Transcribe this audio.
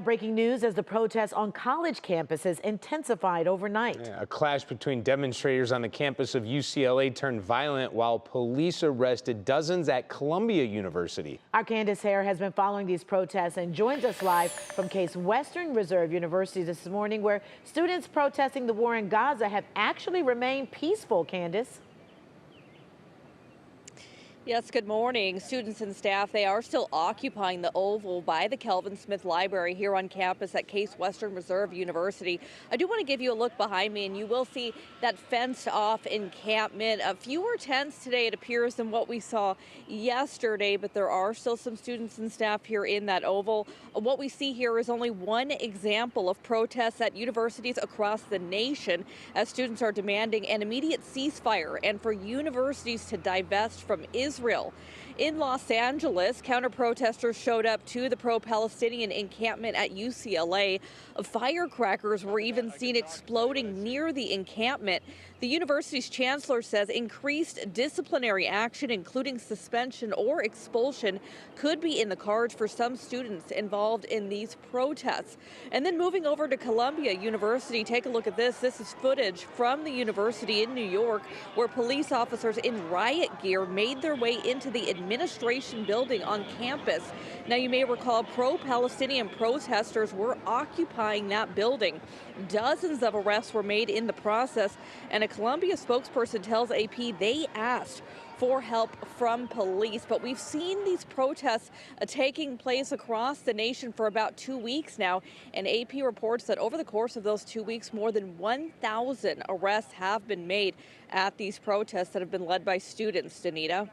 Breaking news as the protests on college campuses intensified overnight. A clash between demonstrators on the campus of UCLA turned violent while police arrested dozens at Columbia University. Our Candace Hare has been following these protests and joins us live from Case Western Reserve University this morning, where students protesting the war in Gaza have actually remained peaceful. Candace. Yes, good morning. Students and staff, they are still occupying the oval by the Kelvin Smith Library here on campus at Case Western Reserve University. I do want to give you a look behind me, and you will see that fenced off encampment. Fewer tents today, it appears, than what we saw yesterday, but there are still some students and staff here in that oval. What we see here is only one example of protests at universities across the nation, as students are demanding an immediate ceasefire and for universities to divest from Israel. In Los Angeles, counter-protesters showed up to the pro-Palestinian encampment at UCLA. Firecrackers were even seen exploding near the encampment. The university's chancellor says increased disciplinary action, including suspension or expulsion, could be in the cards for some students involved in these protests. And then moving over to Columbia University, take a look at this. This is footage from the university in New York, where police officers in riot gear made their way into the administration building on campus. Now, you may recall pro-Palestinian protesters were occupying that building. Dozens of arrests were made in the process, and a Columbia spokesperson tells AP they asked for help from police. But we've seen these protests taking place across the nation for about 2 weeks now, and AP reports that over the course of those 2 weeks, more than 1,000 arrests have been made at these protests that have been led by students. Danita.